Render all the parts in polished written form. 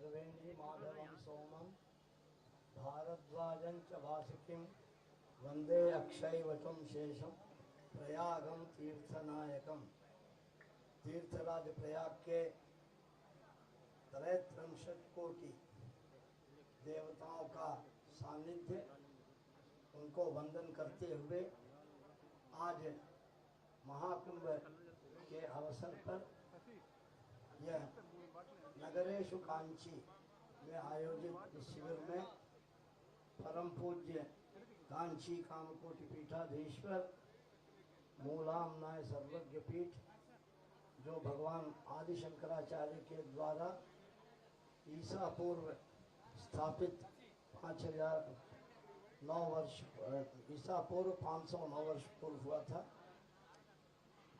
त्रिवेणी माधवं सोमं भारद्वाजं च वासुकिं वंदे अक्षयवटं शेषं प्रयागं तीर्थनायकम। तीर्थराज प्रयाग के 63 कोटि देवताओं का सानिध्य, उनको वंदन करते हुए आज महाकुंभ के अवसर पर यह नगरेशु कांची में आयोजित इस शिविर में परम पूज्य कांची कामकोटि पीठाधीश्वर मूलामनाय सर्वज्ञ पीठ, जो भगवान आदि शंकराचार्य के द्वारा ईसा पूर्व स्थापित 5009 वर्ष ईसा पूर्व 509 वर्ष पूर्व हुआ था।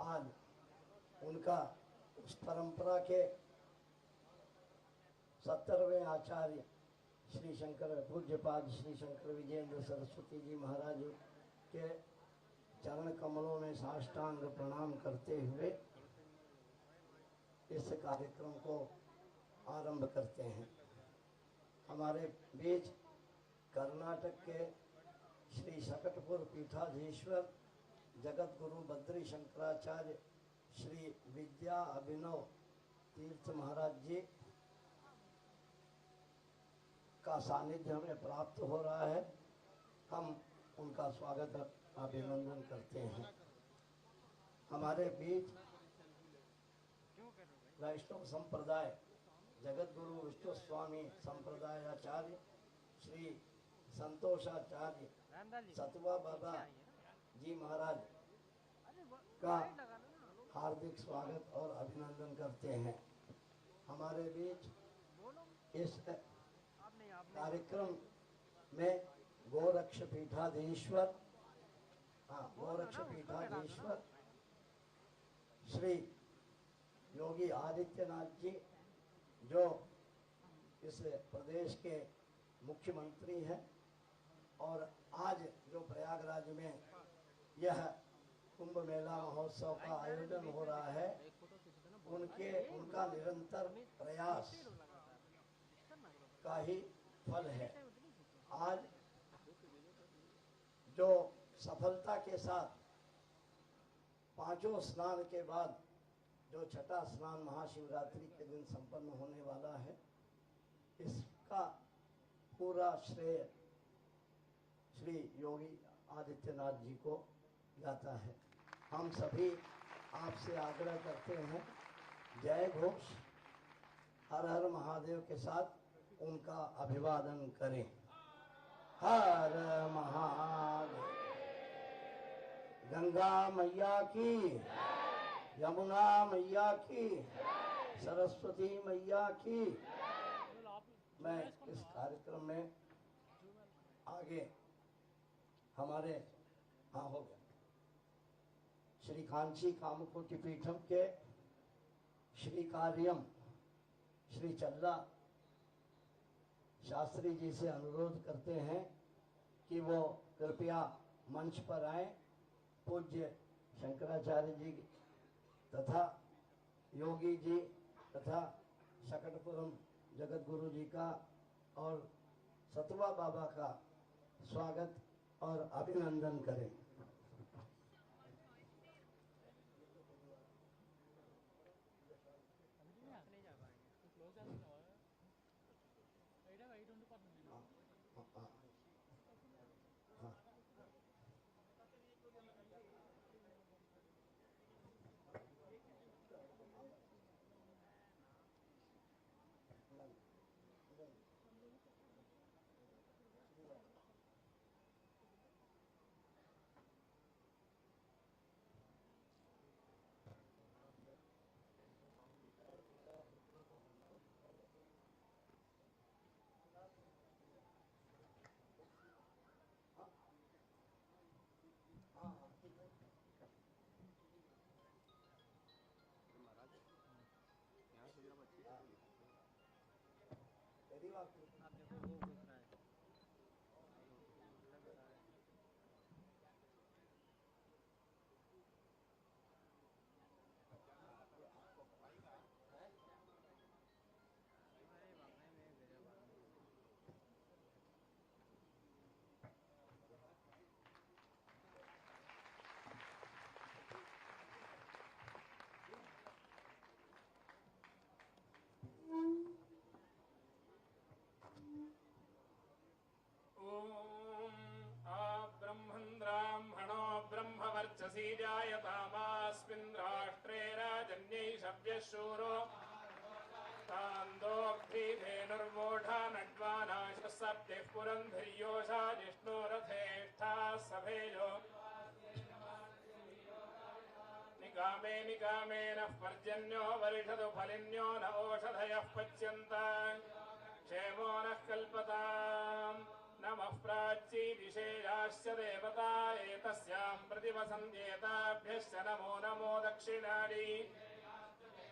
आज उनका उस परंपरा के 70वें आचार्य श्री शंकर पूज्यपाद श्री शंकर विजयेंद्र सरस्वती जी महाराज के चरण कमलों में साष्टांग प्रणाम करते हुए इस कार्यक्रम को आरंभ करते हैं। हमारे बीच कर्नाटक के श्री शकटपुर पीठाधीश्वर जगत गुरु बद्री शंकराचार्य श्री विद्या अभिनव तीर्थ महाराज जी का सानिध्य हमें प्राप्त हो रहा है। हम उनका स्वागत अभिनंदन करते हैं। हमारे बीच वैष्णव संप्रदाय जगत गुरु विष्णु स्वामी संप्रदाय आचार्य श्री संतोषाचार्य सतवा बाबा जी महाराज का हार्दिक स्वागत और अभिनंदन करते हैं। हमारे बीच इस कार्यक्रम में गोरक्ष पीठाधीश्वर श्री योगी आदित्यनाथ जी, जो इस प्रदेश के मुख्यमंत्री हैं, और आज जो प्रयागराज में यह कुंभ मेला महोत्सव का आयोजन हो रहा है, उनका निरंतर प्रयास का ही फल है। आज जो सफलता के साथ पांचों स्नान के बाद जो छठा स्नान महाशिवरात्रि के दिन संपन्न होने वाला है, इसका पूरा श्रेय श्री योगी आदित्यनाथ जी को जाता है। हम सभी आपसे आग्रह करते हैं, जय घोष हर हर महादेव के साथ उनका अभिवादन करें। हर महादेव। गंगा मैया की, यमुना मैया की, सरस्वती मैया की। मैं इस कार्यक्रम में आगे हमारे हो गया श्री कांची कामकोटि पीठम के श्री कार्यम श्री चल्ला शास्त्री जी से अनुरोध करते हैं कि वो कृपया मंच पर आए। पूज्य शंकराचार्य जी तथा योगी जी तथा शकटपुरम जगत गुरु जी का और सतवा बाबा का स्वागत और अभिनंदन करें। प्रसीजायतामास्मिन् राष्ट्रे राजन्यैषव्यशूरो तान्दोग्धीधेनुर्वोढा नड्वानाशः सप्तिः पुरन्धर्योषा जिष्णुरथेष्ठाः सभेजो निकामे निकामेनः पर्जन्यो वर्षतु फलिन्यो न ओषधयः पच्यन्ता क्षेमो नः कल्पताम् नमः प्राच्यै दिशेयाश्च देवता एतस्यां प्रतिवसन्त्येताभ्यश्च नमो नमो दक्षिणाडि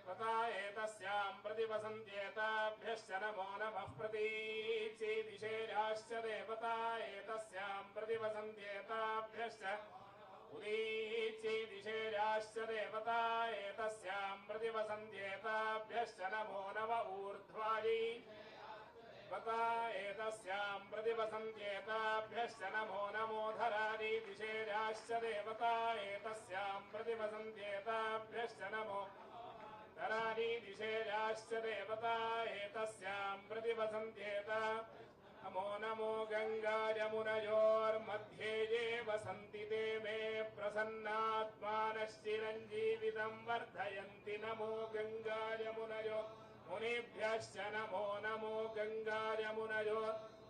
तथा एतस्यां प्रतिवसन्त्येताभ्यश्च नमो नमः प्रतीच्यै दिशेयाश्च देवता एतस्यां प्रतिवसन्त्येताभ्यश्च उदीच्यै दिशेयाश्च देवता एतस्यां प्रतिवसन्त्येताभ्यश्च नमो नम ऊर्ध्वायै तथा एतस्यां प्रतिवसन्त्येताभ्यश्च नमो नमोधरादि दिशेयाश्च देवता एतस्यां प्रतिवसन्त्येताभ्यश्च नमो धरादि दिशेयाश्च देवता एतस्यां प्रतिवसन्त्येता नमो नमो गंगा यमुनयोर्मध्ये ये वसन्ति ते मे प्रसन्नात्मानश्चिरञ्जीवितं वर्धयन्ति नमो गंगा यमुनयो मुनिभ्यश्च नमो नमो गंगा यमुनयो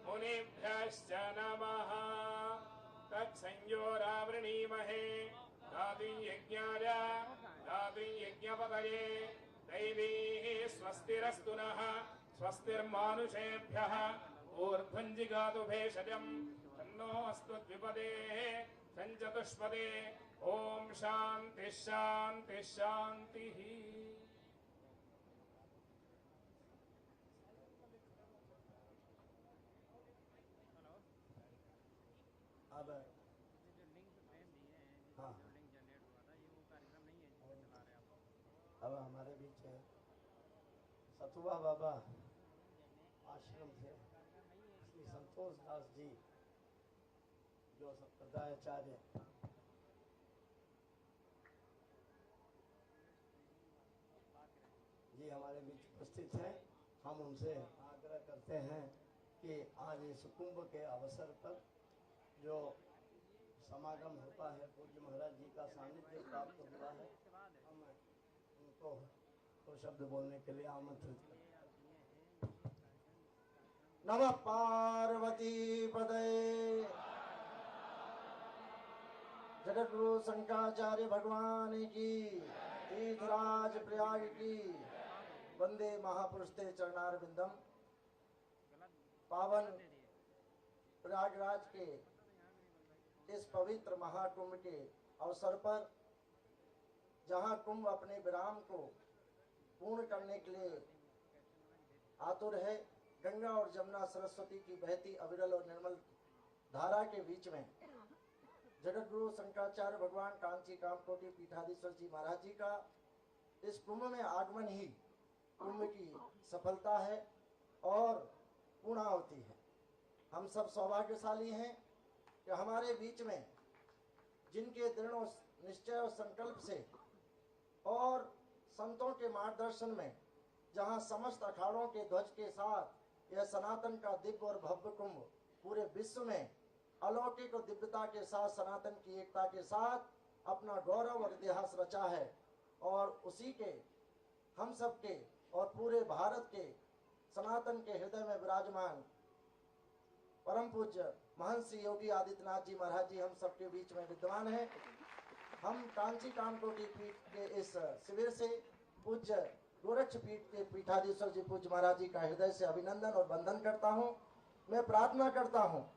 मुनिभ्यश्च नमः तत्संयोरावृणीमहे दातुं यज्ञाय दातुं यज्ञपतये दैवीः स्वस्तिरस्तु नः स्वस्तिर्मानुषेभ्यः ऊर्ध्वञ्जिगातु भेषजम् तन्नो अस्तु द्विपदेः सञ्चतुष्पदे ॐ शान्तिः शान्तिः शान्तिः। अब हाँ अब हमारे बीच सतुआ बाबा आश्रम से श्री संतोष दास जी जो संप्रदायाचार्य जी हमारे बीच उपस्थित हैं। हम उनसे आग्रह करते हैं कि आज इस कुंभ के अवसर पर जो समागम होता है पूज्य महाराज जी का सानिध्य प्राप्त हुआ है, हम उनको तो शब्द बोलने के लिए आमंत्रित करते हैं। नमः पार्वती पदे जगद्गुरु शंकराचार्य भगवान की, तीर्थराज प्रयाग की, वंदे महापुरुष ते चरणारविंदम। पावन प्रयागराज के इस पवित्र महाकुंभ के अवसर पर जहां कुंभ अपने विराम को पूर्ण करने के लिए आतुर है, गंगा और जमुना सरस्वती की बहती अविरल और निर्मल धारा के बीच में जगतगुरु शंकराचार्य भगवान कांची कामकोटि पीठाधीश्वर जी महाराज जी का इस कुंभ में आगमन ही कुंभ की सफलता है और पूर्णाहुति है। हम सब सौभाग्यशाली हैं कि हमारे बीच में जिनके दृढ़ निश्चय और संकल्प से और संतों के मार्गदर्शन में जहां समस्त अखाड़ों के ध्वज के साथ यह सनातन का दिव्य और भव्य कुंभ पूरे विश्व में अलौकिक और दिव्यता के साथ सनातन की एकता के साथ अपना गौरव और इतिहास रचा है, और उसी के हम सब के और पूरे भारत के सनातन के हृदय में विराजमान परम पूज्य महंत श्री योगी आदित्यनाथ जी महाराज जी हम सबके बीच में विद्यमान हैं। हम कांची कामकोटि पीठ के इस शिविर से पूज्य गोरक्ष पीठ के पीठाधीश्वर जी पूज्य महाराज जी का हृदय से अभिनंदन और वंदन करता हूँ। मैं प्रार्थना करता हूँ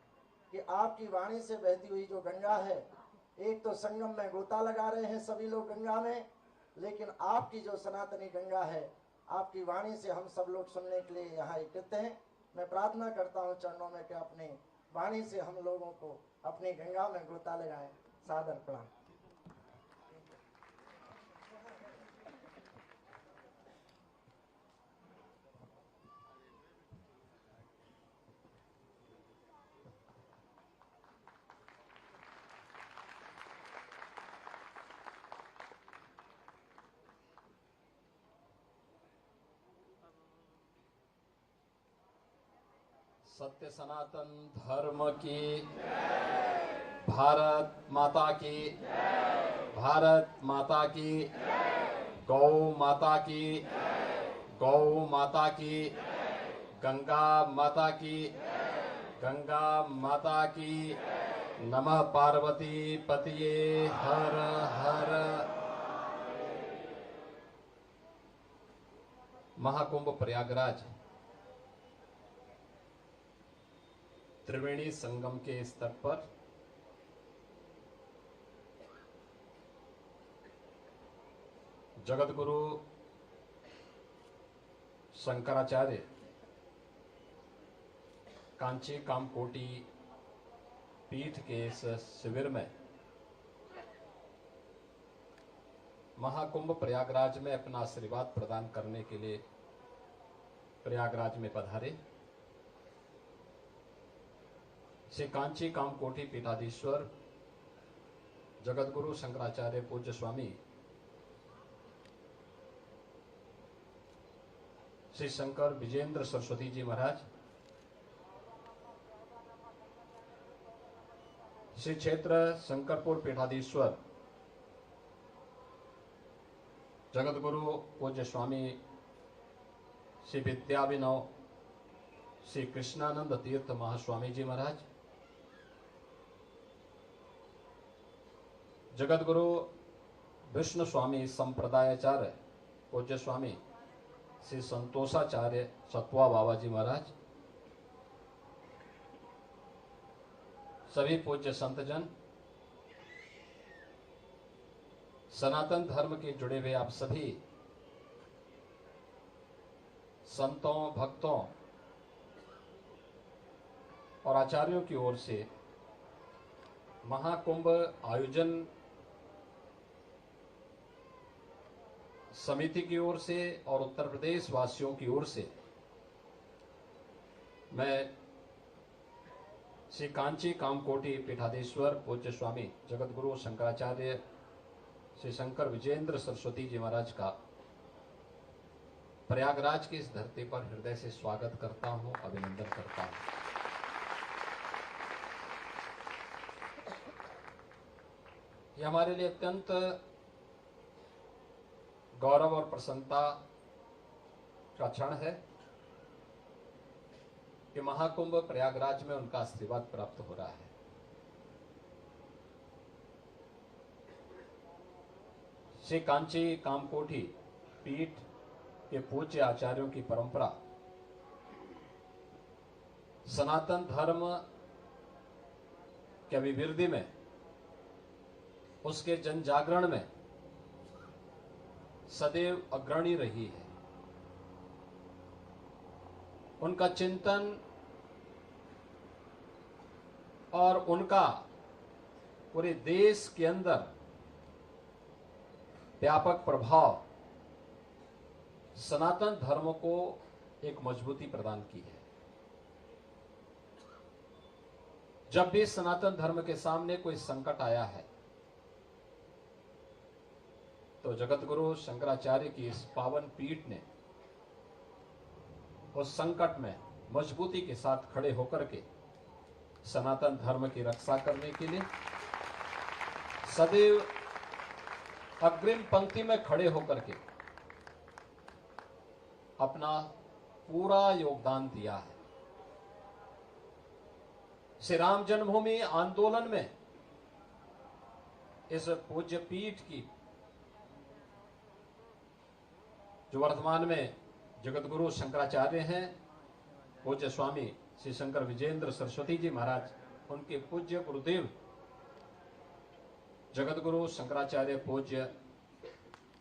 कि आपकी वाणी से बहती हुई जो गंगा है, एक तो संगम में गोता लगा रहे हैं सभी लोग गंगा में, लेकिन आपकी जो सनातनी गंगा है, आपकी वाणी से हम सब लोग सुनने के लिए यहाँ एकत्रित हैं। मैं प्रार्थना करता हूँ चरणों में कि अपने वाणी से हम लोगों को अपनी गंगा में गोता लगाएं। सादर प्रणाम। सत्य सनातन धर्म की, भारत माता की, भारत माता की, गौ माता की, गौ माता की, गंगा माता की, गंगा माता की। नमः पार्वती पतिये हर हर। महाकुंभ प्रयागराज त्रिवेणी संगम के इस तट पर जगत गुरु शंकराचार्य कांची कामकोटी पीठ के इस शिविर में महाकुंभ प्रयागराज में अपना आशीर्वाद प्रदान करने के लिए प्रयागराज में पधारे श्री कांची कामकोटी पीठाधीश्वर जगत गुरु शंकराचार्य पूज्य स्वामी श्री शंकर विजेंद्र सरस्वती जी महाराज, श्री क्षेत्र शंकरपुर पीठाधीश्वर जगत गुरु पूज्य स्वामी श्री विद्याभिनव श्री कृष्णानंद तीर्थ महास्वामी जी महाराज, जगत गुरु विष्णु स्वामी संप्रदायाचार्य पूज्य स्वामी श्री संतोषाचार्य सतवा बाबा जी महाराज, सभी पूज्य संतजन, सनातन धर्म के जुड़े हुए आप सभी संतों, भक्तों और आचार्यों की ओर से महाकुंभ आयोजन समिति की ओर से और उत्तर प्रदेश वासियों की ओर से मैं श्री कांची कामकोटी पीठाधीश्वर पूज्य स्वामी जगत गुरु शंकराचार्य श्री शंकर विजेंद्र सरस्वती जी महाराज का प्रयागराज की इस धरती पर हृदय से स्वागत करता हूं, अभिनंदन करता हूं। यह हमारे लिए अत्यंत गौरव और प्रसन्नता का क्षण है कि महाकुंभ प्रयागराज में उनका आशीर्वाद प्राप्त हो रहा है। श्री कांची कामकोटी पीठ के पूज्य आचार्यों की परंपरा सनातन धर्म के अभिवृद्धि में, उसके जन जागरण में सदैव अग्रणी रही है। उनका चिंतन और उनका पूरे देश के अंदर व्यापक प्रभाव सनातन धर्म को एक मजबूती प्रदान की है। जब भी सनातन धर्म के सामने कोई संकट आया है तो जगत गुरु शंकराचार्य की इस पावन पीठ ने उस संकट में मजबूती के साथ खड़े होकर के सनातन धर्म की रक्षा करने के लिए सदैव अग्रिम पंक्ति में खड़े होकर के अपना पूरा योगदान दिया है। श्री राम जन्मभूमि आंदोलन में इस पूज्य पीठ की जो वर्तमान में जगत गुरु शंकराचार्य हैं, पूज्य स्वामी श्री शंकर विजेंद्र सरस्वती जी महाराज, उनके पूज्य गुरुदेव जगत गुरु शंकराचार्य पूज्य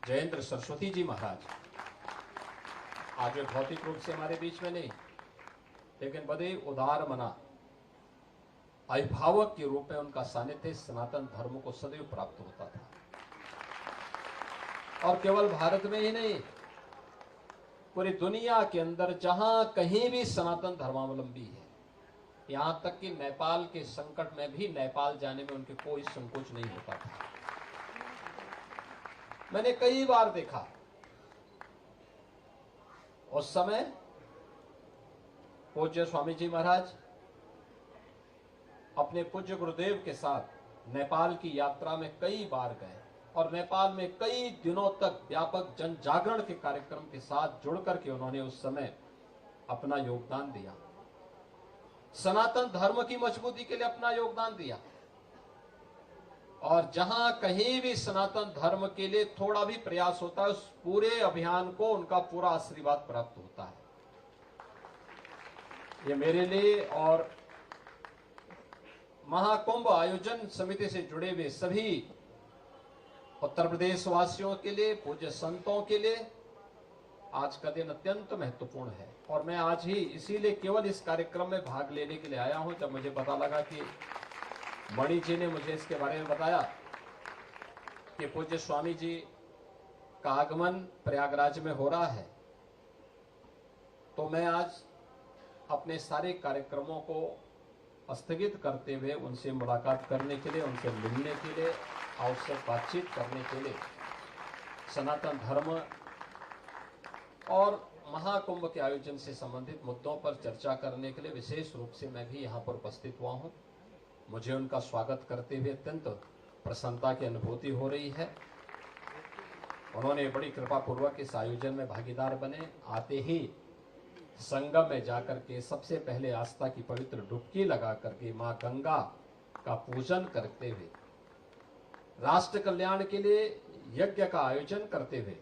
जयेंद्र सरस्वती जी महाराज आज वे भौतिक रूप से हमारे बीच में नहीं, लेकिन बड़े उदार मना अभिभावक के रूप में उनका सानिध्य सनातन धर्म को सदैव प्राप्त होता था। और केवल भारत में ही नहीं, पूरी दुनिया के अंदर जहां कहीं भी सनातन धर्मावलंबी है, यहां तक कि नेपाल के संकट में भी नेपाल जाने में उनके कोई संकोच नहीं होता था। मैंने कई बार देखा उस समय पूज्य स्वामी जी महाराज अपने पूज्य गुरुदेव के साथ नेपाल की यात्रा में कई बार गए और नेपाल में कई दिनों तक व्यापक जन जागरण के कार्यक्रम के साथ जुड़ करके उन्होंने उस समय अपना योगदान दिया, सनातन धर्म की मजबूती के लिए अपना योगदान दिया। और जहां कहीं भी सनातन धर्म के लिए थोड़ा भी प्रयास होता है, उस पूरे अभियान को उनका पूरा आशीर्वाद प्राप्त होता है। ये मेरे लिए और महाकुंभ आयोजन समिति से जुड़े हुए सभी उत्तर प्रदेश वासियों के लिए, पूज्य संतों के लिए आज का दिन अत्यंत महत्वपूर्ण है। और मैं आज ही इसीलिए केवल इस कार्यक्रम में भाग लेने के लिए आया हूं। जब मुझे पता लगा कि मणि जी ने मुझे इसके बारे में बताया कि पूज्य स्वामी जी का आगमन प्रयागराज में हो रहा है, तो मैं आज अपने सारे कार्यक्रमों को स्थगित करते हुए उनसे मुलाकात करने के लिए, उनसे मिलने के लिए, आवश्यक बातचीत करने के लिए, सनातन धर्म और महाकुंभ के आयोजन से संबंधित मुद्दों पर चर्चा करने के लिए विशेष रूप से मैं भी यहाँ पर उपस्थित हुआ हूँ। मुझे उनका स्वागत करते हुए अत्यंत प्रसन्नता की अनुभूति हो रही है। उन्होंने बड़ी कृपा पूर्वक इस आयोजन में भागीदार बने। आते ही संगम में जाकर के सबसे पहले आस्था की पवित्र डुबकी लगा करके मां गंगा का पूजन करते हुए, राष्ट्र कल्याण के लिए यज्ञ का आयोजन करते हुए,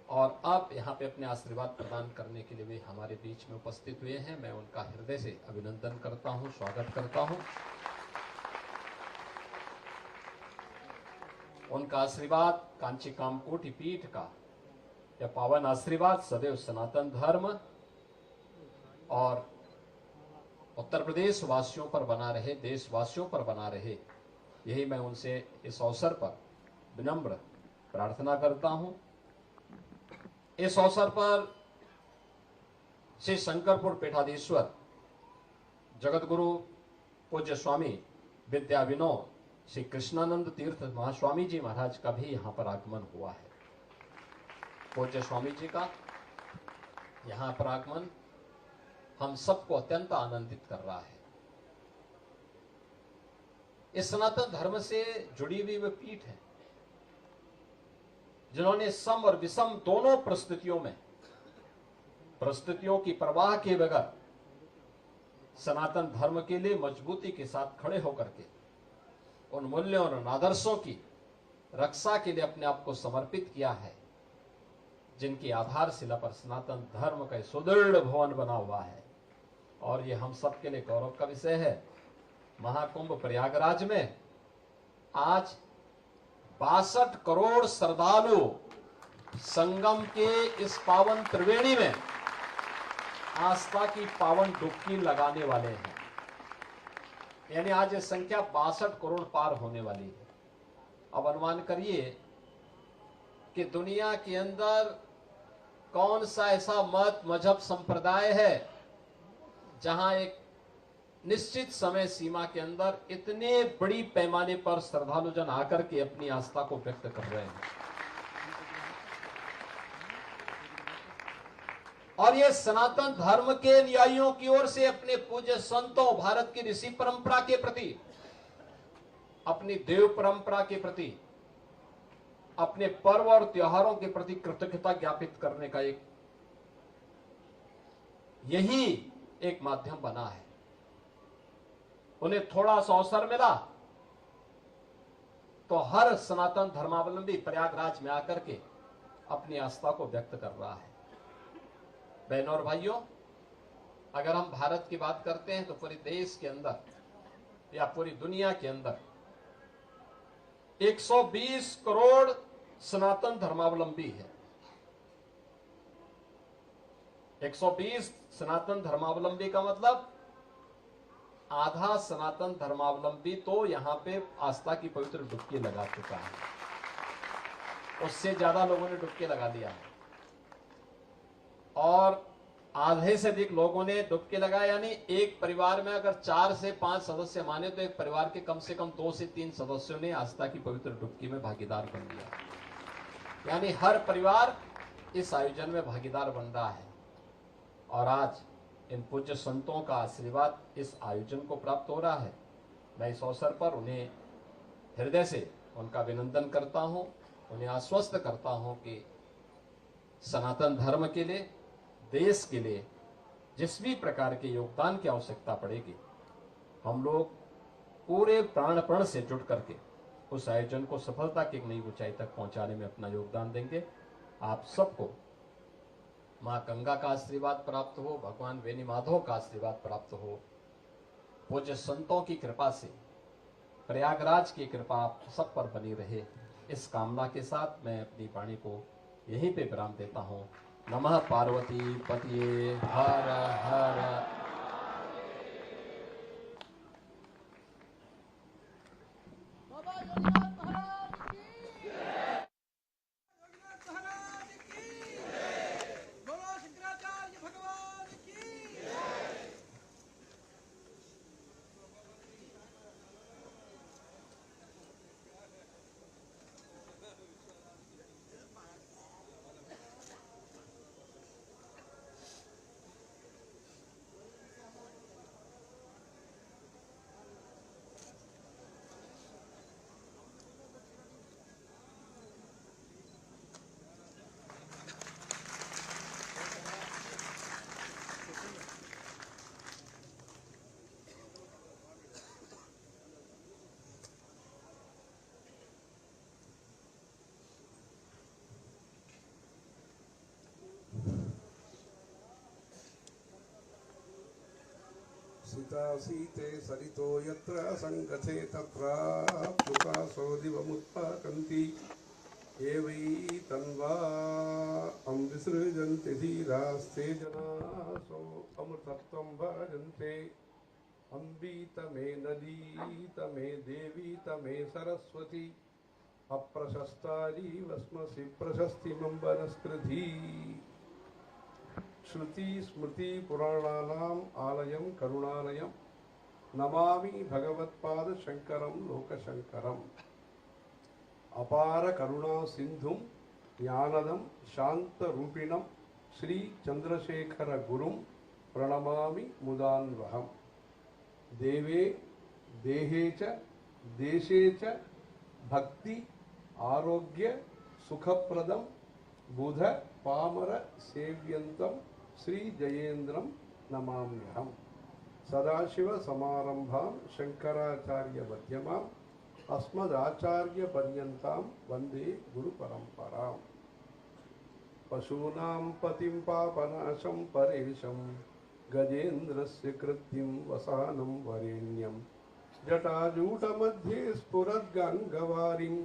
और अब यहाँ पे अपने आशीर्वाद प्रदान करने के लिए वे हमारे बीच में उपस्थित हुए हैं। मैं उनका हृदय से अभिनंदन करता हूँ, स्वागत करता हूँ। उनका आशीर्वाद, कांची कामकोटि पीठ का यह पावन आशीर्वाद सदैव सनातन धर्म और उत्तर प्रदेश वासियों पर बना रहे, देशवासियों पर बना रहे, यही मैं उनसे इस अवसर पर विनम्र प्रार्थना करता हूं। इस अवसर पर श्री शंकरपुर पीठाधीश्वर जगतगुरु पूज्य स्वामी विद्या विनोद श्री कृष्णानंद तीर्थ महास्वामी जी महाराज का भी यहाँ पर आगमन हुआ है। पूज्य स्वामी जी का यहाँ पर आगमन हम सबको अत्यंत आनंदित कर रहा है। इस सनातन धर्म से जुड़ी हुई वे पीठ है जिन्होंने सम और विषम दोनों परिस्थितियों की परवाह किए बगैर सनातन धर्म के लिए मजबूती के साथ खड़े होकर के उन मूल्यों और आदर्शों की रक्षा के लिए अपने आप को समर्पित किया है, जिनकी आधारशिला पर सनातन धर्म का सुदृढ़ भवन बना हुआ है। और ये हम सब के लिए गौरव का विषय है। महाकुंभ प्रयागराज में आज 62 करोड़ श्रद्धालु संगम के इस पावन त्रिवेणी में आस्था की पावन डुबकी लगाने वाले हैं। यानी आज ये संख्या 62 करोड़ पार होने वाली है। अब अनुमान करिए कि दुनिया के अंदर कौन सा ऐसा मत मजहब संप्रदाय है जहां एक निश्चित समय सीमा के अंदर इतने बड़ी पैमाने पर श्रद्धालु जन आकर के अपनी आस्था को व्यक्त कर रहे हैं। और ये सनातन धर्म के अनुयायियों की ओर से अपने पूज्य संतों, भारत की ऋषि परंपरा के प्रति, अपनी देव परंपरा के प्रति, अपने पर्व और त्योहारों के प्रति कृतज्ञता ज्ञापित करने का यही एक माध्यम बना है। उन्हें थोड़ा सा अवसर मिला तो हर सनातन धर्मावलंबी प्रयागराज में आकर के अपनी आस्था को व्यक्त कर रहा है। बहनों और भाइयों, अगर हम भारत की बात करते हैं तो पूरे देश के अंदर या पूरी दुनिया के अंदर 120 करोड़ सनातन धर्मावलंबी है। 120 सनातन धर्मावलंबी का मतलब आधा सनातन धर्मावलंबी तो यहां पे आस्था की पवित्र डुबकी लगा चुका है। उससे ज्यादा लोगों ने डुबकी लगा लिया है और आधे से अधिक लोगों ने डुबकी लगाया। यानी एक परिवार में अगर 4 से 5 सदस्य माने तो एक परिवार के कम से कम 2 से 3 सदस्यों ने आस्था की पवित्र डुबकी में भागीदार बन लिया। यानी हर परिवार इस आयोजन में भागीदार बन रहा है। और आज इन पूज्य संतों का आशीर्वाद इस आयोजन को प्राप्त हो रहा है। मैं इस अवसर पर उन्हें हृदय से उनका अभिनंदन करता हूं, उन्हें आश्वस्त करता हूं कि सनातन धर्म के लिए, देश के लिए जिस भी प्रकार के योगदान की आवश्यकता पड़ेगी, हम लोग पूरे प्राणपण से जुट करके उस आयोजन को सफलता की एक नई ऊंचाई तक पहुंचाने में अपना योगदान देंगे। आप सबको मां गंगा का आशीर्वाद प्राप्त हो, भगवान वेणी माधव का आशीर्वाद प्राप्त हो, पूज्य संतों की कृपा से, प्रयागराज की कृपा आप सब पर बनी रहे, इस कामना के साथ मैं अपनी वाणी को यहीं पे विराम देता हूं। नमः पार्वती पतिये हर हर। सीते सरितो यत्र संगते तत्र प्रकाशो दिवमुत्पाकन्ति ये वै तन्वा विसृजन्ति धीरास्ते जनासो अमृतत्वं भजन्ते। अम्बीतमे नदी तमे देवी तमे सरस्वती अप्रशस्तारी वस्मसि प्रशस्तिमं वनस्कृति। श्रुति स्मृति पुराणानाम् आलयं करुणालयं नमामि भगवत्पाद शंकरं लोकशंकरम्। अपार करुणा सिंधुं ज्ञानदं शांत रूपिणं श्री चंद्रशेखर गुरुं प्रणमामि मुदान्वहम्। देवे देहे च देशे च भक्ति आरोग्य सुखप्रदं बुध पामर सेव्यन्तं श्री जयेन्द्रं नमाम्यहम्। सदाशिव समारंभां शंकराचार्य मध्यमाम् अस्मदाचार्य पर्यन्तां वंदे गुरु परंपराम्। पशूनां पतिं पापनाशं परेशं गजेन्द्रस्य कृत्तिं वसानं वरेण्यं जटाजूटमध्ये स्फुरद्गङ्गवारिं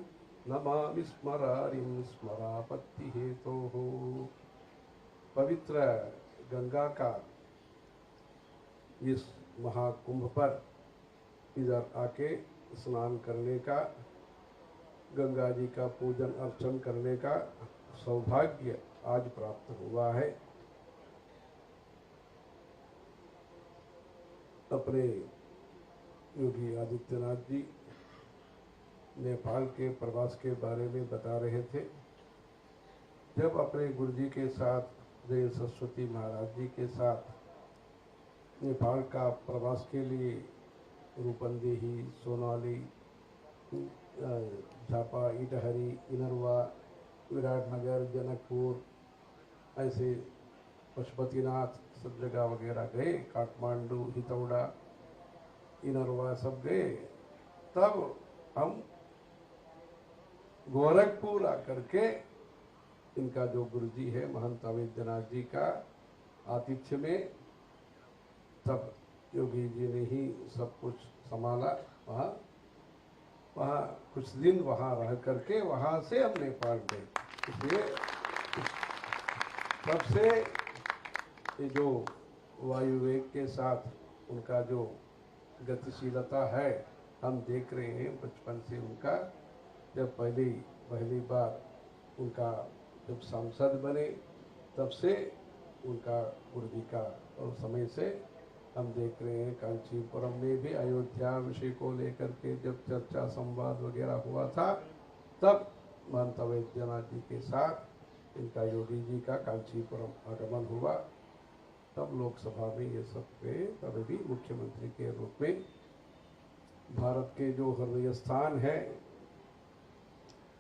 नमामि स्मरारिं स्मरापत्ति हेतोः। पवित्र गंगा का इस महाकुंभ पर इधर आके स्नान करने का, गंगा जी का पूजन अर्चन करने का सौभाग्य आज प्राप्त हुआ है। अपने योगी आदित्यनाथ जी नेपाल के प्रवास के बारे में बता रहे थे। जब अपने गुरु जी के साथ, जय सरस्वती महाराज जी के साथ नेपाल का प्रवास के लिए रूपंदेही, सोनाली, झापा, इटहरी, इनरवा, विराटनगर, जनकपुर, ऐसे पशुपतिनाथ सब जगह वगैरह गए, काठमांडू, हितौड़ा, इनरवा सब गए। तब हम गोरखपुर आकर के इनका जो गुरुजी है महंत अवेद्यनाथ जी का आतिथ्य में, तब योगी जी ने ही सब कुछ संभाला। वहाँ कुछ दिन वहाँ रह करके वहाँ से हम नेपाल गए। इसलिए तब से ये जो वायु वेग के साथ उनका जो गतिशीलता है हम देख रहे हैं बचपन से। उनका जब पहली बार उनका जब सांसद बने तब से उनका गुरु जी का और समय से हम देख रहे हैं। कांचीपुरम में भी अयोध्या विषय को लेकर के जब चर्चा संवाद वगैरह हुआ था, तब महंत अवेद्यनाथ जी के साथ इनका योगी जी का कांचीपुरम आगमन हुआ। तब लोकसभा में ये सब गए, तब भी मुख्यमंत्री के रूप में भारत के जो हृदय स्थान है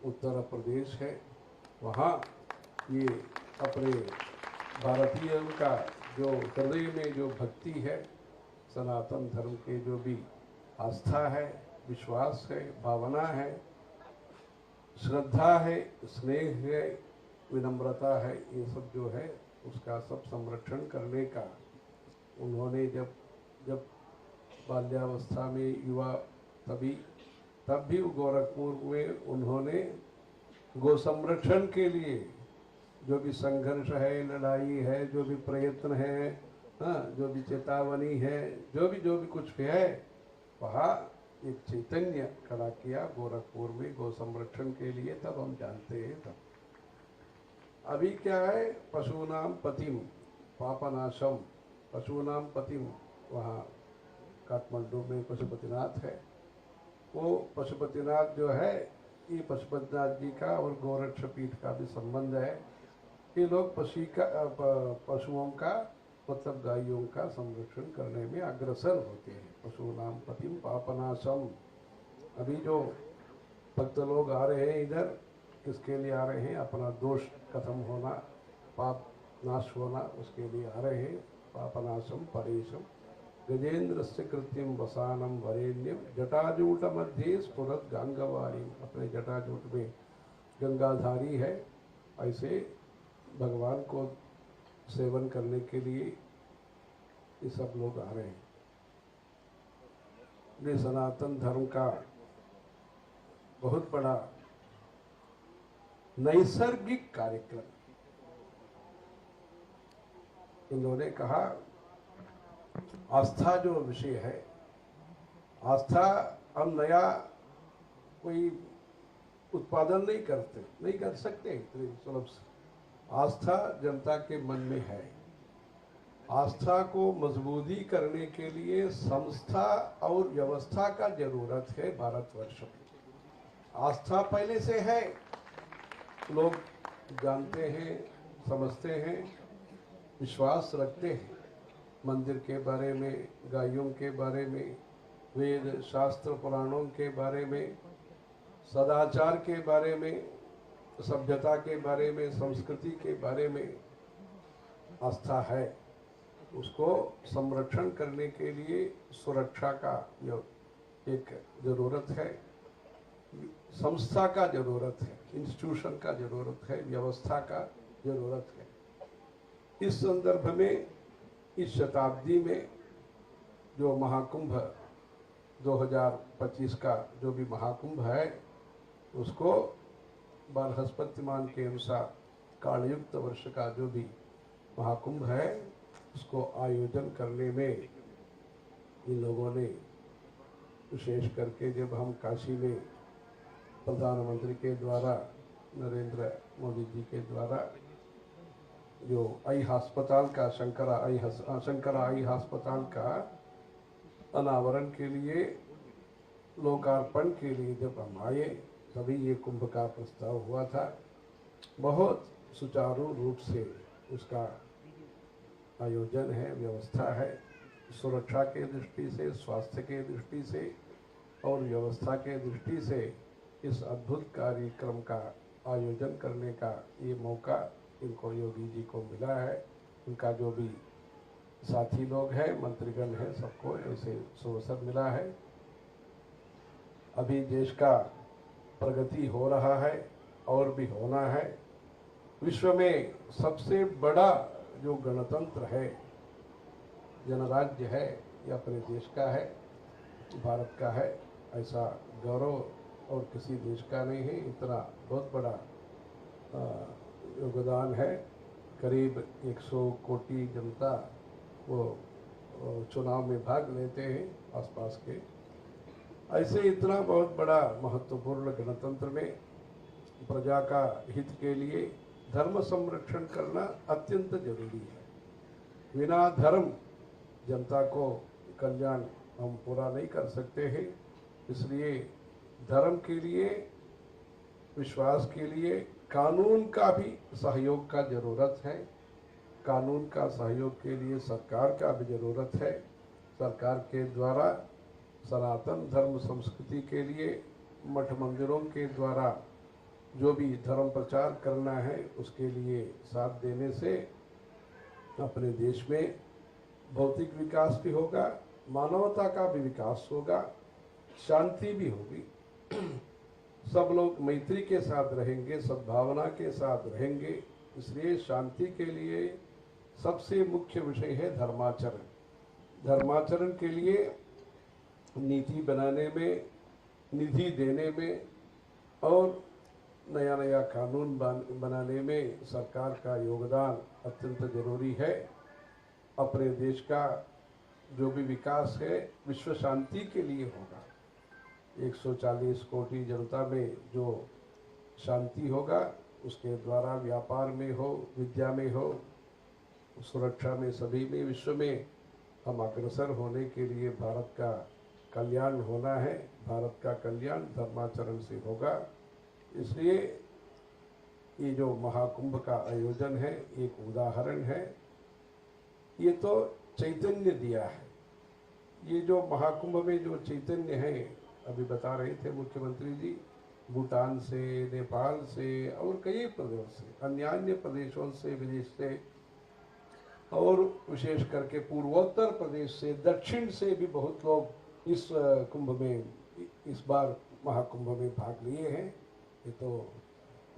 उत्तर प्रदेश है, वहाँ ये अपने भारतीयों का जो हृदय में जो भक्ति है, सनातन धर्म के जो भी आस्था है, विश्वास है, भावना है, श्रद्धा है, स्नेह है, विनम्रता है, ये सब जो है उसका सब संरक्षण करने का उन्होंने जब बाल्यावस्था में युवा तब भी गोरखपुर में उन्होंने गो संरक्षण के लिए जो भी संघर्ष है, लड़ाई है, जो भी प्रयत्न है, हाँ, जो भी चेतावनी है, जो भी कुछ है, वहाँ एक चैतन्य खड़ा किया गोरखपुर में गो संरक्षण के लिए। तब हम जानते हैं तब अभी क्या है, पशुनाम पतिम पापनाशम, पशुनाम पतिम, वहाँ काठमांडू में पशुपतिनाथ है। वो पशुपतिनाथ जो है, ये पशुपतिनाथ जी का और गोरक्षपीठ का भी संबंध है। ये लोग पशुओं का मतलब गायों का संरक्षण करने में अग्रसर होते हैं। पशुनाम पतिम पापनाशम। अभी जो भक्त लोग आ रहे हैं इधर, किसके लिए आ रहे हैं? अपना दोष खत्म होना, पाप नाश होना, उसके लिए आ रहे हैं। पापनाशम परेशम गजेंद्रस्य कृत्यम वसानम वरेण्यम जटाजूट मध्य स्फुरत गंगावारी। अपने जटाजूट में गंगाधारी है, ऐसे भगवान को सेवन करने के लिए ये सब लोग आ रहे हैं। ये सनातन धर्म का बहुत बड़ा नैसर्गिक कार्यक्रम। इन्होंने कहा आस्था जो विषय है, आस्था हम नया कोई उत्पादन नहीं कर सकते इतने सुलभ से। आस्था जनता के मन में है। आस्था को मजबूती करने के लिए संस्था और व्यवस्था का जरूरत है भारतवर्ष में। आस्था पहले से है, लोग जानते हैं, समझते हैं, विश्वास रखते हैं। मंदिर के बारे में, गायों के बारे में, वेद शास्त्र पुराणों के बारे में, सदाचार के बारे में, सभ्यता के बारे में, संस्कृति के बारे में आस्था है। उसको संरक्षण करने के लिए सुरक्षा का एक जरूरत है, संस्था का जरूरत है, इंस्टीट्यूशन का जरूरत है, व्यवस्था का जरूरत है। इस संदर्भ में इस शताब्दी में जो महाकुंभ 2025 का जो भी महाकुंभ है, उसको बृहस्पतिमान के अनुसार कालयुक्त वर्ष का जो भी महाकुंभ है, उसको आयोजन करने में इन लोगों ने विशेष करके, जब हम काशी में प्रधानमंत्री के द्वारा, नरेंद्र मोदी जी के द्वारा जो आई अस्पताल का शंकरा आई अस्पताल का अनावरण के लिए, लोकार्पण के लिए जब हम आए, तभी ये कुंभ का प्रस्ताव हुआ था। बहुत सुचारू रूप से उसका आयोजन है, व्यवस्था है। सुरक्षा के दृष्टि से, स्वास्थ्य के दृष्टि से और व्यवस्था के दृष्टि से इस अद्भुत कार्यक्रम का आयोजन करने का ये मौका इनको, योगी जी को मिला है। उनका जो भी साथी लोग हैं, मंत्रीगण हैं, सबको ऐसे अवसर मिला है। अभी देश का प्रगति हो रहा है और भी होना है। विश्व में सबसे बड़ा जो गणतंत्र है, जनराज्य है, ये अपने देश का है, भारत का है। ऐसा गौरव और किसी देश का नहीं है। इतना बहुत बड़ा योगदान है। करीब 100 कोटि जनता वो चुनाव में भाग लेते हैं आसपास के। ऐसे इतना बहुत बड़ा महत्वपूर्ण गणतंत्र में प्रजा का हित के लिए धर्म संरक्षण करना अत्यंत जरूरी है। बिना धर्म जनता को कल्याण हम पूरा नहीं कर सकते हैं। इसलिए धर्म के लिए, विश्वास के लिए कानून का भी सहयोग का जरूरत है। कानून का सहयोग के लिए सरकार का भी जरूरत है। सरकार के द्वारा सनातन धर्म संस्कृति के लिए मठ मंदिरों के द्वारा जो भी धर्म प्रचार करना है उसके लिए साथ देने से अपने देश में भौतिक विकास भी होगा, मानवता का भी विकास होगा, शांति भी होगी। सब लोग मैत्री के साथ रहेंगे, सद्भावना के साथ रहेंगे। इसलिए शांति के लिए सबसे मुख्य विषय है धर्माचरण। धर्माचरण के लिए नीति बनाने में, निधि देने में और नया नया कानून बनाने में सरकार का योगदान अत्यंत जरूरी है। अपने देश का जो भी विकास है विश्व शांति के लिए होगा। 140 कोटि जनता में जो शांति होगा उसके द्वारा व्यापार में हो, विद्या में हो, सुरक्षा में, सभी में, विश्व में हम अग्रसर होने के लिए भारत का कल्याण होना है। भारत का कल्याण धर्माचरण से होगा। इसलिए ये जो महाकुंभ का आयोजन है एक उदाहरण है। ये तो चैतन्य दिया है। ये जो महाकुंभ में जो चैतन्य है, अभी बता रहे थे मुख्यमंत्री जी, भूटान से, नेपाल से और कई प्रदेशों से, अन्य प्रदेशों से, विदेश से और विशेष करके पूर्वोत्तर प्रदेश से, दक्षिण से भी बहुत लोग इस कुंभ में, इस बार महाकुंभ में भाग लिए हैं। ये तो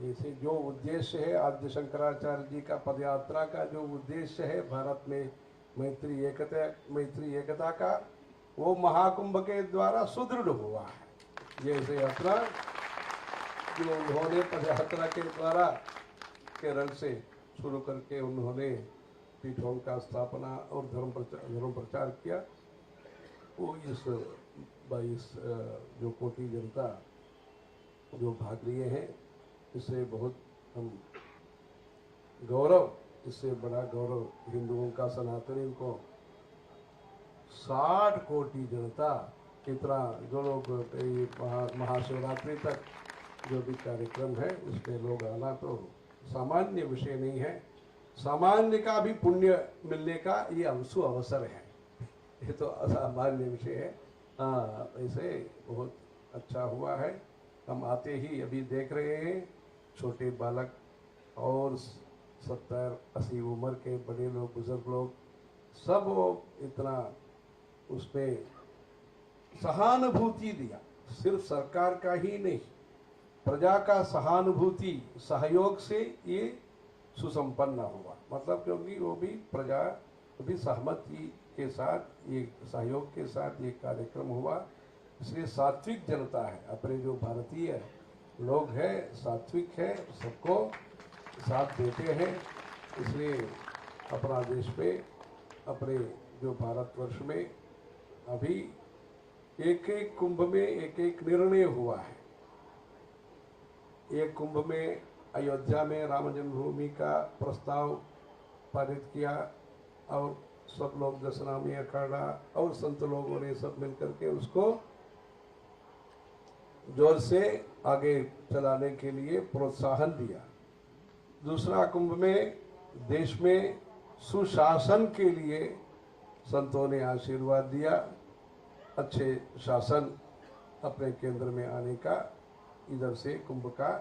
ऐसे जो उद्देश्य है आद्य शंकराचार्य जी का पदयात्रा का जो उद्देश्य है भारत में मैत्री एकता का, वो महाकुंभ के द्वारा सुदृढ़ हुआ है। जैसे यात्रा जो उन्होंने पदयात्रा के द्वारा केरल से शुरू करके उन्होंने पीठों का स्थापना और धर्म प्रचार किया, वो इस 22 जो कोटि जनता जो भाग लिए हैं, इससे बहुत हम गौरव, इससे बड़ा गौरव हिंदुओं का, सनातनी को 60 कोटि जनता, इतना जो लोग महाशिवरात्रि तक जो भी कार्यक्रम है उसमें लोग आना तो सामान्य विषय नहीं है। सामान्य का भी पुण्य मिलने का ये अवसर है। ये तो असामान्य विषय है। हाँ, ऐसे बहुत अच्छा हुआ है। हम आते ही अभी देख रहे हैं छोटे बालक और 70-80 उम्र के बड़े लोग, बुजुर्ग लोग, सब इतना उसमें सहानुभूति दिया। सिर्फ सरकार का ही नहीं, प्रजा का सहानुभूति सहयोग से ये सुसंपन्न हुआ। मतलब क्योंकि वो भी प्रजा भी सहमति के साथ, ये सहयोग के साथ ये कार्यक्रम हुआ। इसलिए सात्विक जनता है, अपने जो भारतीय लोग हैं सात्विक है, सबको साथ देते हैं। इसलिए अपना देश में, अपने जो भारतवर्ष में अभी एक एक कुंभ में एक एक निर्णय हुआ है। एक कुंभ में अयोध्या में राम जन्मभूमि का प्रस्ताव पारित किया और सब लोग दशनामी अखाड़ा और संत लोगों ने सब मिलकर के उसको जोर से आगे चलाने के लिए प्रोत्साहन दिया। दूसरा कुंभ में देश में सुशासन के लिए संतों ने आशीर्वाद दिया। अच्छे शासन अपने केंद्र में आने का इधर से कुंभ का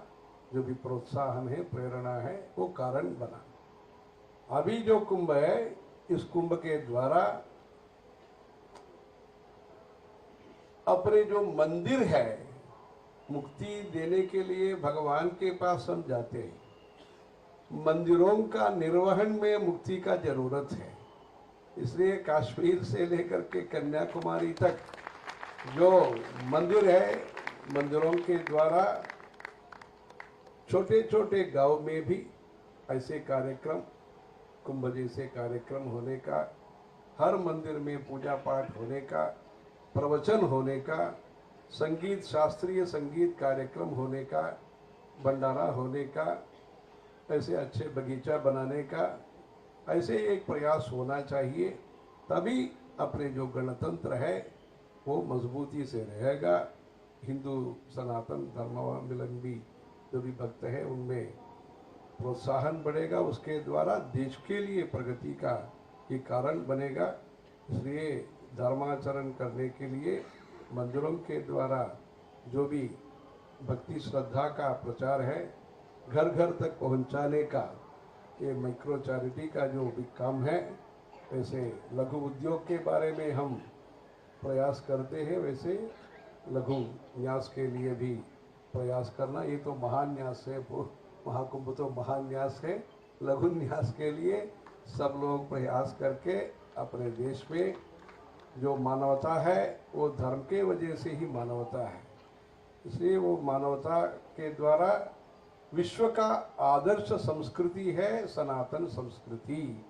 जो भी प्रोत्साहन है, प्रेरणा है, वो कारण बना। अभी जो कुंभ है, इस कुंभ के द्वारा अपने जो मंदिर है, मुक्ति देने के लिए भगवान के पास हम जाते हैं। मंदिरों का निर्वहन में मुक्ति का जरूरत है। इसलिए कश्मीर से लेकर के कन्याकुमारी तक जो मंदिर है, मंदिरों के द्वारा छोटे छोटे गांव में भी ऐसे कार्यक्रम, कुंभ जैसे कार्यक्रम होने का, हर मंदिर में पूजा पाठ होने का, प्रवचन होने का, संगीत, शास्त्रीय संगीत कार्यक्रम होने का, भंडारा होने का, ऐसे अच्छे बगीचा बनाने का, ऐसे एक प्रयास होना चाहिए। तभी अपने जो गणतंत्र है वो मजबूती से रहेगा। हिंदू सनातन धर्मावलंबी जो भी भक्त हैं उनमें प्रोत्साहन बढ़ेगा, उसके द्वारा देश के लिए प्रगति का ये कारण बनेगा। इसलिए धर्माचरण करने के लिए मंदिरों के द्वारा जो भी भक्ति श्रद्धा का प्रचार है, घर घर तक पहुंचाने का ये माइक्रो चैरिटी का जो भी काम है। वैसे लघु उद्योग के बारे में हम प्रयास करते हैं, वैसे लघु न्यास के लिए भी प्रयास करना, ये तो महान न्यास है, महाकुंभ तो महान न्यास है। लघु न्यास के लिए सब लोग प्रयास करके अपने देश में जो मानवता है वो धर्म के वजह से ही मानवता है, इसलिए वो मानवता के द्वारा विश्व का आदर्श संस्कृति है सनातन संस्कृति।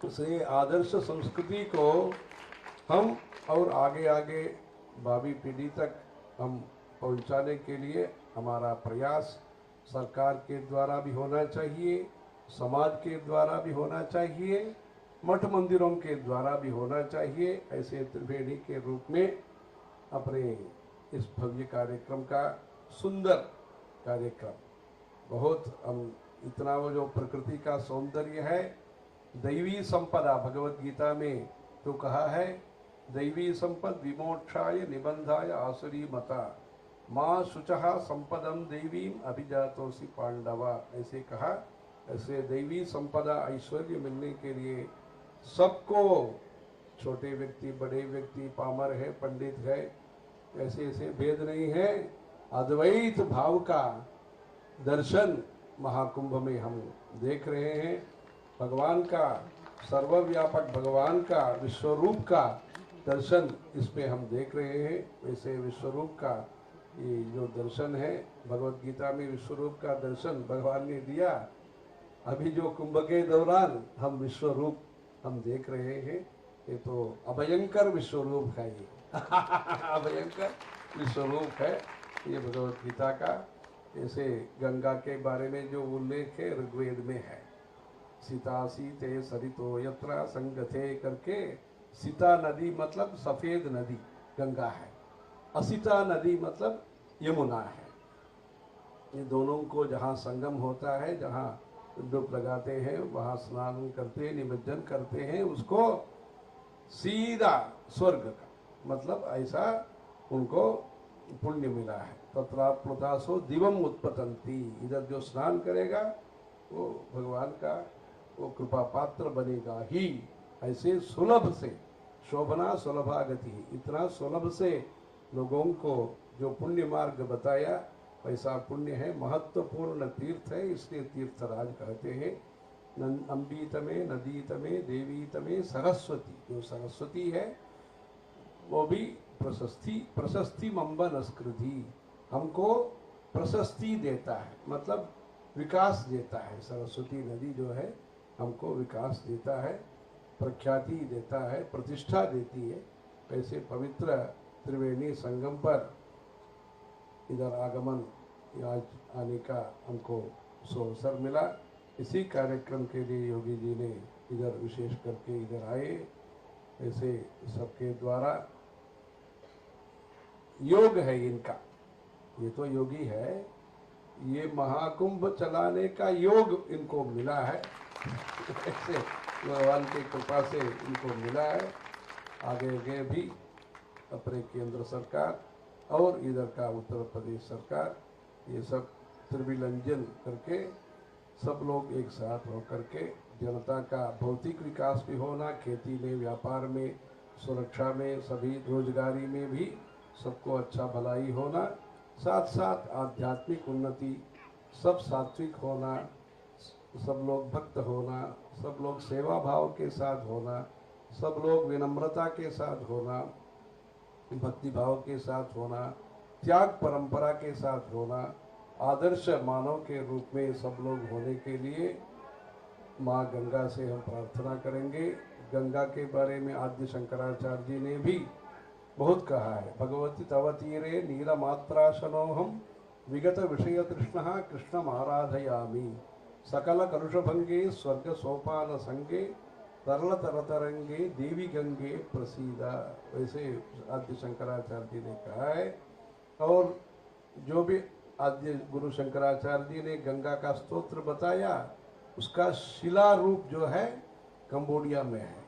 उसे आदर्श संस्कृति को हम और आगे आगे भावी पीढ़ी तक हम पहुंचाने के लिए हमारा प्रयास सरकार के द्वारा भी होना चाहिए, समाज के द्वारा भी होना चाहिए, मठ मंदिरों के द्वारा भी होना चाहिए। ऐसे त्रिवेणी के रूप में अपने इस भव्य कार्यक्रम का सुंदर कार्यक्रम, बहुत हम इतना वो जो प्रकृति का सौंदर्य है, दैवी संपदा भगवत गीता में तो कहा है, दैवी संपद विमोक्षाय निबंधाय आसुरी मता माँ शुचहा संपदम देवीम अभिजातोसी पांडवा, ऐसे कहा। ऐसे दैवी संपदा ऐश्वर्य मिलने के लिए सबको, छोटे व्यक्ति बड़े व्यक्ति, पामर है पंडित है, ऐसे ऐसे भेद नहीं है। अद्वैत भाव का दर्शन महाकुंभ में हम देख रहे हैं। भगवान का, सर्वव्यापक भगवान का विश्वरूप का दर्शन इसमें हम देख रहे हैं। वैसे विश्वरूप का ये जो दर्शन है, भगवत गीता में विश्वरूप का दर्शन भगवान ने दिया। अभी जो कुंभ के दौरान हम विश्वरूप हम देख रहे हैं, ये तो अभयंकर विश्वरूप है, ये अभयंकर विश्वरूप है ये भगवत गीता का। ऐसे गंगा के बारे में जो उल्लेख है ऋग्वेद में है, सीता सीते सरितो यत्रा संगते करके। सीता नदी मतलब सफेद नदी गंगा है, असीता नदी मतलब यमुना है। ये दोनों को जहाँ संगम होता है, जहाँ डुब लगाते हैं, वहाँ स्नान करते निमज्जन करते हैं, उसको सीधा स्वर्ग का मतलब ऐसा उनको पुण्य मिला है। तत्राप्लुतासो दिवम उत्पतंती, इधर जो स्नान करेगा वो भगवान का वो कृपा पात्र बनेगा ही। ऐसे सुलभ से शोभना सुलभागति, इतना सुलभ से लोगों को जो पुण्य मार्ग बताया, वैसा पुण्य है, महत्वपूर्ण तीर्थ है, इसलिए तीर्थराज कहते हैं। अम्बीत में, नदीत में, देवीत में, सरस्वती, जो सरस्वती है वो भी प्रशस्ति मंबन स्कृति, हमको प्रशस्ति देता है, मतलब विकास देता है। सरस्वती नदी जो है हमको विकास देता है, प्रख्याति देता है, प्रतिष्ठा देती है। ऐसे पवित्र त्रिवेणी संगम पर इधर आगमन आज आने का हमको अवसर मिला। इसी कार्यक्रम के लिए योगी जी ने इधर विशेष करके इधर आए। ऐसे सबके द्वारा योग है इनका, ये तो योगी है, ये महाकुंभ चलाने का योग इनको मिला है। ऐसे भगवान की कृपा से इनको मिला है। आगे आगे भी अपने केंद्र सरकार और इधर का उत्तर प्रदेश सरकार, ये सब त्रिविलंजन करके सब लोग एक साथ होकर के जनता का भौतिक विकास भी होना, खेती में, व्यापार में, सुरक्षा में, सभी रोजगारी में भी सबको अच्छा भलाई होना, साथ साथ आध्यात्मिक उन्नति, सब सात्विक होना, सब लोग भक्त होना, सब लोग सेवा भाव के साथ होना, सब लोग विनम्रता के साथ होना, भक्ति भाव के साथ होना, त्याग परंपरा के साथ होना, आदर्श मानव के रूप में सब लोग होने के लिए माँ गंगा से हम प्रार्थना करेंगे। गंगा के बारे में आद्य शंकराचार्य जी ने भी बहुत कहा है, भगवती तव तीरे नीलमात्राशनोहम विगत विषय तृष्ण कृष्णम आराधयामि सकल कलुषभंगे स्वर्ग सोपान संगे तरल तरतरंगे देवी गंगे प्रसीदा, वैसे आद्य शंकराचार्य जी ने कहा है। और जो भी आद्य गुरु शंकराचार्य जी ने गंगा का स्तोत्र बताया, उसका शिला रूप जो है कंबोडिया में है,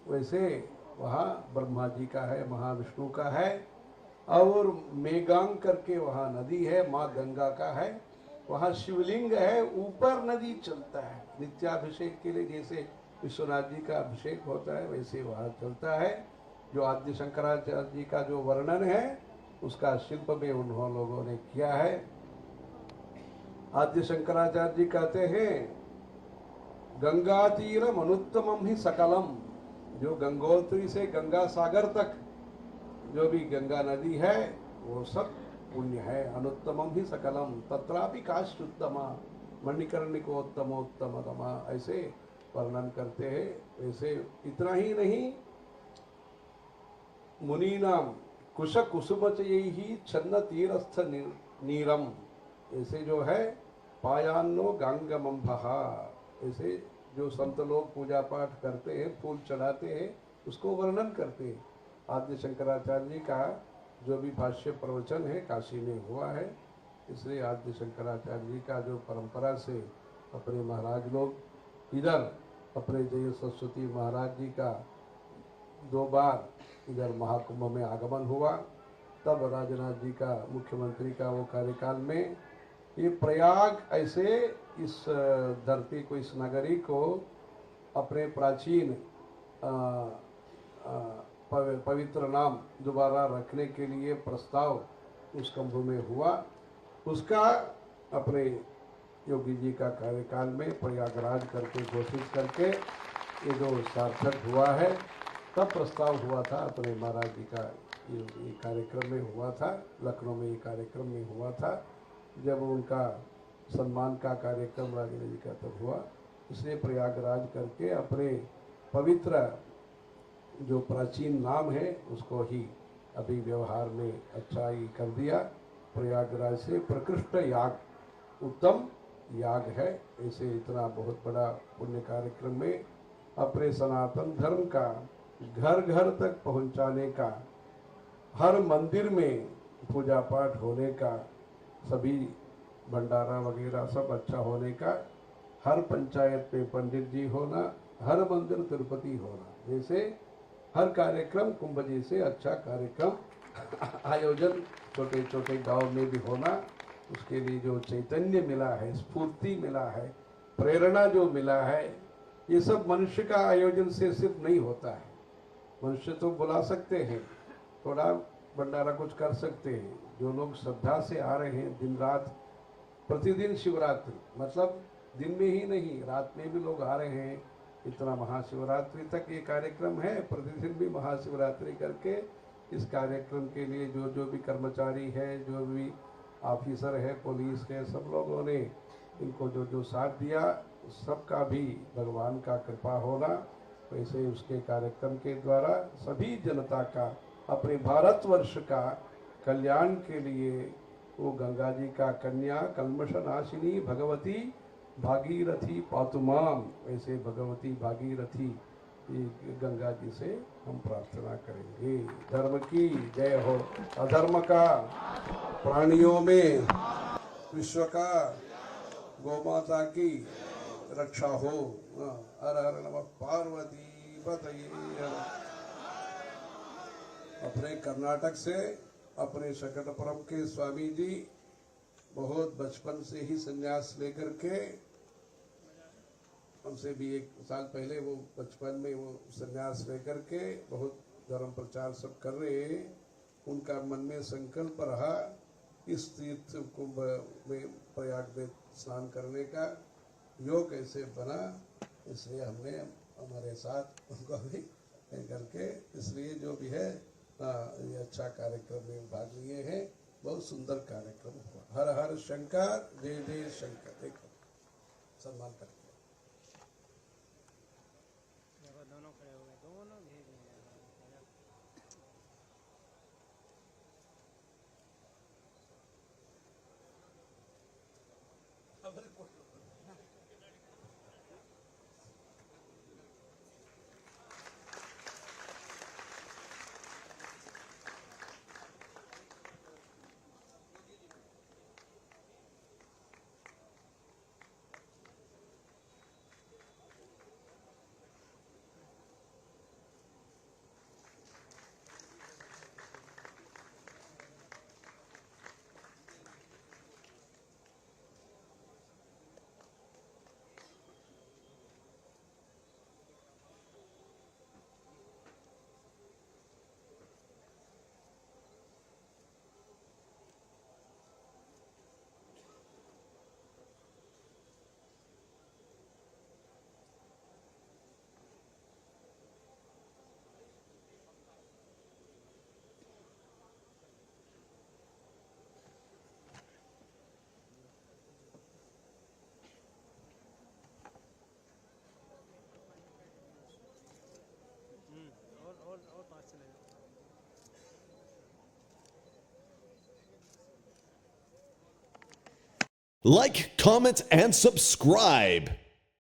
वैसे वहाँ ब्रह्मा जी का है, महाविष्णु का है, और मेगांग करके वहाँ नदी है, माँ गंगा का है, वहाँ शिवलिंग है, ऊपर नदी चलता है। नित्याभिषेक के लिए जैसे विश्वनाथ जी का अभिषेक होता है वैसे वहाँ चलता है। जो आद्य शंकराचार्य जी का जो वर्णन है उसका शिल्प में उन्होंने लोगों ने किया है। आद्य शंकराचार्य जी कहते हैं गंगा तीरम अनुत्तमम ही सकलम, जो गंगोत्री से गंगा सागर तक जो भी गंगा नदी है वो सब पुण्य है। अनुत्तमम ही सकलम तत्रापि काश्युत्तमा मणिकर्णिकोत्तमोत्तमतमा, ऐसे वर्णन करते हैं। वैसे इतना ही नहीं, मुनीनाम कुश कुसुमचयैहि छन्न तीरस्थ नीरम, ऐसे जो है पायान्नो गांगमंभहा, ऐसे जो संत लोग पूजा पाठ करते हैं, फूल चढ़ाते हैं, उसको वर्णन करते हैं। आद्य शंकराचार्य जी का जो भी भाष्य प्रवचन है काशी में हुआ है, इसलिए आद्य शंकराचार्य जी का जो परंपरा से अपने महाराज लोग इधर अपने जय सरस्वती महाराज जी का 2 बार इधर महाकुंभ में आगमन हुआ, तब राजनाथ जी का मुख्यमंत्री का वो कार्यकाल में ये प्रयाग ऐसे इस धरती को, इस नगरी को अपने प्राचीन पवित्र नाम दोबारा रखने के लिए प्रस्ताव उस कुंभ में हुआ। उसका अपने योगी जी का कार्यकाल में प्रयागराज करके घोषित करके ये जो सार्थक हुआ है, तब प्रस्ताव हुआ था अपने महाराज जी का, ये कार्यक्रम में हुआ था, लखनऊ में ये कार्यक्रम में हुआ था, जब उनका सम्मान का कार्यक्रम राजेंद्र जी का तब हुआ। इसलिए प्रयागराज करके अपने पवित्र जो प्राचीन नाम है उसको ही अभी व्यवहार में अच्छा ही कर दिया। प्रयागराज से प्रकृष्ट याग, उत्तम याग है। ऐसे इतना बहुत बड़ा पुण्य कार्यक्रम में अपने सनातन धर्म का घर घर तक पहुंचाने का, हर मंदिर में पूजा पाठ होने का, सभी भंडारा वगैरह सब अच्छा होने का, हर पंचायत में पंडित जी होना, हर मंदिर तिरुपति होना, जैसे हर कार्यक्रम कुंभ जी से अच्छा कार्यक्रम आयोजन छोटे छोटे गांव में भी होना, उसके लिए जो चैतन्य मिला है, स्फूर्ति मिला है, प्रेरणा जो मिला है, ये सब मनुष्य का आयोजन से सिर्फ नहीं होता है। मनुष्य तो बुला सकते हैं, थोड़ा भंडारा कुछ कर सकते हैं, जो लोग श्रद्धा से आ रहे हैं दिन रात, प्रतिदिन शिवरात्रि, मतलब दिन में ही नहीं रात में भी लोग आ रहे हैं, इतना महाशिवरात्रि तक ये कार्यक्रम है, प्रतिदिन भी महाशिवरात्रि करके इस कार्यक्रम के लिए जो भी कर्मचारी है, जो भी ऑफिसर है, पुलिस है, सब लोगों ने इनको जो साथ दिया, सबका भी भगवान का कृपा होना। वैसे उसके कार्यक्रम के द्वारा सभी जनता का, अपने भारतवर्ष का कल्याण के लिए वो गंगा जी का कन्या कल्मष नाशिनी भगवती भागीरथी पातुमाम, ऐसे भगवती भागीरथी गंगा जी से हम प्रार्थना करेंगे। धर्म की जय हो, अधर्म का प्राणियों में, विश्व का, गौमाता की रक्षा हो। हर हर नमः पार्वती पतये। अपने कर्नाटक से अपने शकटपुरम के स्वामी जी बहुत बचपन से ही संन्यास लेकर के, हमसे भी 1 साल पहले वो बचपन में वो संन्यास लेकर के बहुत धर्म प्रचार सब कर रहे हैं। उनका मन में संकल्प रहा इस तीर्थ कुंभ में, प्रयाग में स्नान करने का योग ऐसे बना, इसलिए हमने हमारे साथ उनको भी करके, इसलिए जो भी है ये अच्छा कार्यक्रम में भाग लिए हैं। बहुत सुंदर कार्यक्रम हुआ। हर हर शंकर, जय जय शंकर। देखो सम्मान करके दोनों खड़े हो गए, दोनों भेज Like, comment, and subscribe.